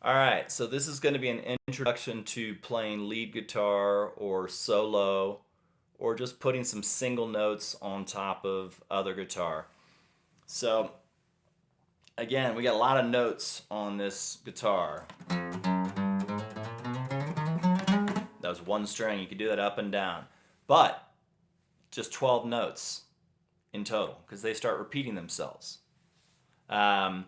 All right, so this is going to be an introduction to playing lead guitar or solo or just putting some single notes on top of other guitar. So, again, we got a lot of notes on this guitar. That was one string. You could do that up and down. But just 12 notes in total because they start repeating themselves. Um,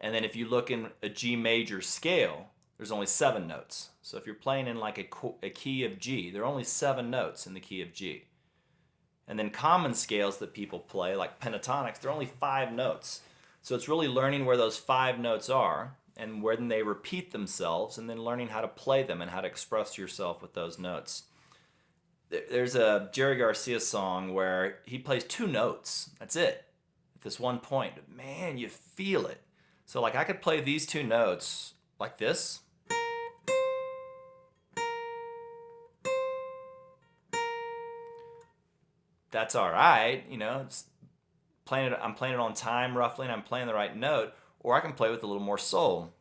and then if you look in a G major scale, there's only 7 notes. So if you're playing in like a key of G, there are only 7 notes in the key of G. And then common scales that people play, like pentatonics, they're only 5 notes. So it's really learning where those 5 notes are and when they repeat themselves, and then learning how to play them and how to express yourself with those notes. There's a Jerry Garcia song where he plays 2 notes. That's it. At this one point, man, you feel it. So like I could play these 2 notes like this. That's all right, It's playing it. I'm playing it on time roughly, and I'm playing the right note. Or I can play with a little more soul.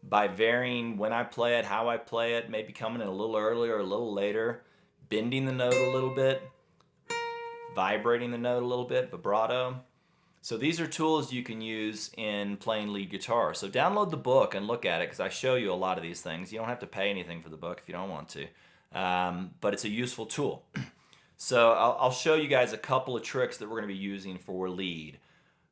By varying when I play it, how I play it, maybe coming in a little earlier or a little later, bending the note a little bit, vibrating the note a little bit, vibrato. So these are tools you can use in playing lead guitar. So download the book and look at it because I show you a lot of these things. You don't have to pay anything for the book if you don't want to, but it's a useful tool. So I'll show you guys a couple of tricks that we're going to be using for lead.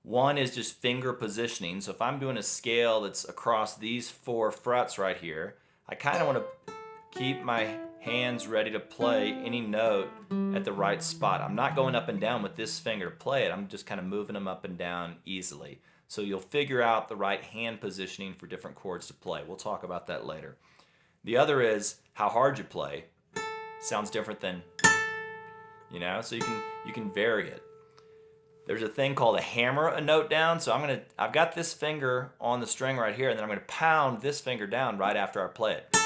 One is just finger positioning. So if I'm doing a scale that's across these 4 frets right here, I kind of want to keep my hands ready to play any note at the right spot. I'm not going up and down with this finger to play it. I'm just kind of moving them up and down easily. So you'll figure out the right hand positioning for different chords to play. We'll talk about that later. The other is how hard you play. Sounds different than, so you can vary it. There's a thing called a hammer a note down. So I've got this finger on the string right here, and then I'm going to pound this finger down right after I play it.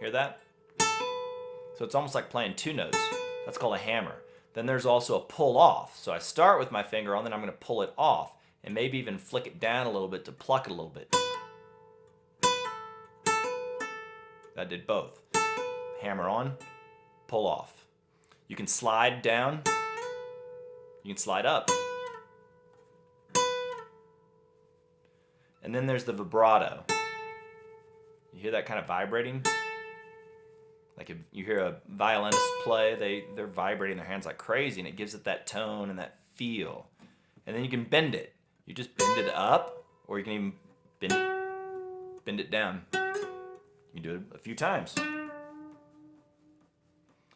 Hear that? So it's almost like playing 2 notes. That's called a hammer. Then there's also a pull off. So I start with my finger on, then I'm going to pull it off, and maybe even flick it down a little bit to pluck it a little bit. That did both. Hammer on, pull off. You can slide down. You can slide up. And then there's the vibrato. You hear that kind of vibrating? Like if you hear a violinist play, they're vibrating their hands like crazy, and it gives it that tone and that feel. And then you can bend it. You just bend it up, or you can even bend it down. You can do it a few times.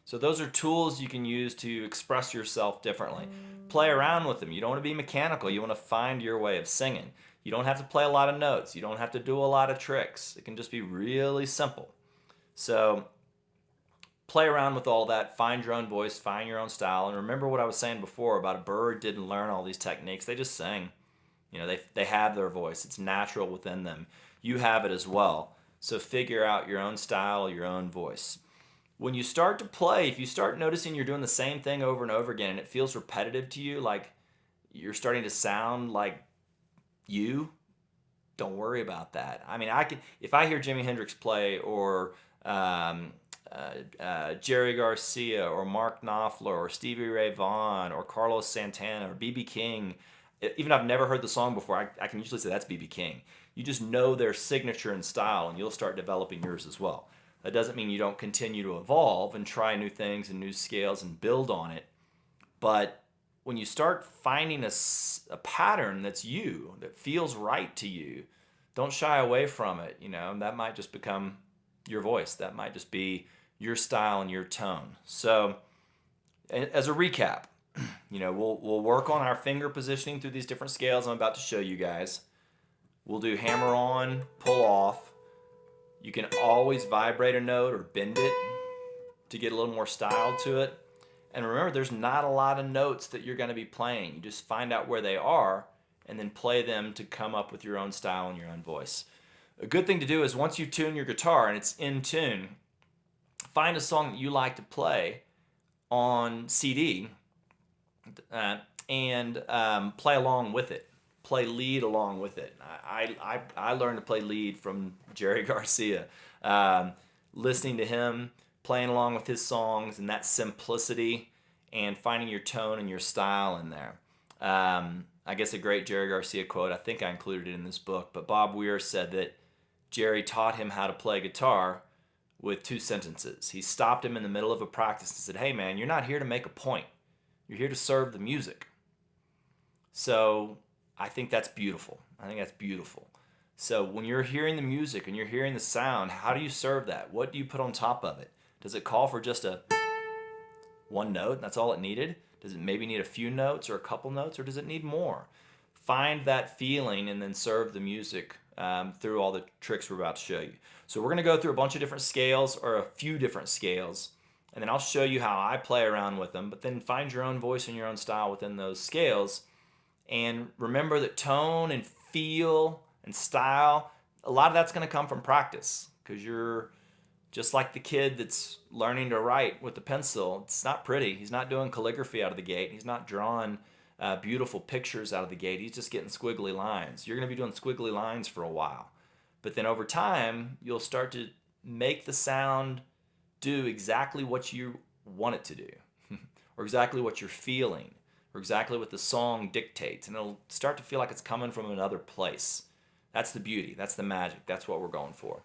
So those are tools you can use to express yourself differently. Play around with them. You don't want to be mechanical. You want to find your way of singing. You don't have to play a lot of notes. You don't have to do a lot of tricks. It can just be really simple. So play around with all that. Find your own voice. Find your own style. And remember what I was saying before about a bird didn't learn all these techniques. They just sing. They have their voice. It's natural within them. You have it as well. So figure out your own style, your own voice. When you start to play, if you start noticing you're doing the same thing over and over again and it feels repetitive to you, like you're starting to sound like you, don't worry about that. I mean, if I hear Jimi Hendrix play or Jerry Garcia or Mark Knopfler or Stevie Ray Vaughan or Carlos Santana or B.B. King, even if I've never heard the song before, I can usually say that's B.B. King. You just know their signature and style, and you'll start developing yours as well. That doesn't mean you don't continue to evolve and try new things and new scales and build on it. But when you start finding a pattern that's you, that feels right to you, don't shy away from it. That might just become your voice. That might just be your style and your tone. So as a recap, we'll work on our finger positioning through these different scales I'm about to show you guys. We'll do hammer on, pull off. You can always vibrate a note or bend it to get a little more style to it. And remember, there's not a lot of notes that you're going to be playing. You just find out where they are and then play them to come up with your own style and your own voice. A good thing to do is once you tune your guitar and it's in tune, find a song that you like to play on CD, and play along with it. Play lead along with it. I learned to play lead from Jerry Garcia. Um, Listening to him, playing along with his songs, and that simplicity, and finding your tone and your style in there. I guess a great Jerry Garcia quote, I think I included it in this book, but Bob Weir said that Jerry taught him how to play guitar with 2 sentences. He stopped him in the middle of a practice and said, "Hey man, you're not here to make a point. You're here to serve the music." So I think that's beautiful. I think that's beautiful. So when you're hearing the music and you're hearing the sound, how do you serve that? What do you put on top of it? Does it call for just a one note? That's all it needed? Does it maybe need a few notes or a couple notes, or does it need more? Find that feeling and then serve the music through all the tricks we're about to show you. So we're going to go through a bunch of different scales, or a few different scales, and then I'll show you how I play around with them, but then find your own voice and your own style within those scales. And remember that tone and feel and style, a lot of that's going to come from practice, because you're just like the kid that's learning to write with the pencil. It's not pretty. He's not doing calligraphy out of the gate. He's not drawing beautiful pictures out of the gate. He's just getting squiggly lines. You're going to be doing squiggly lines for a while. But then over time, you'll start to make the sound do exactly what you want it to do, or exactly what you're feeling, or exactly what the song dictates. And it'll start to feel like it's coming from another place. That's the beauty. That's the magic. That's what we're going for.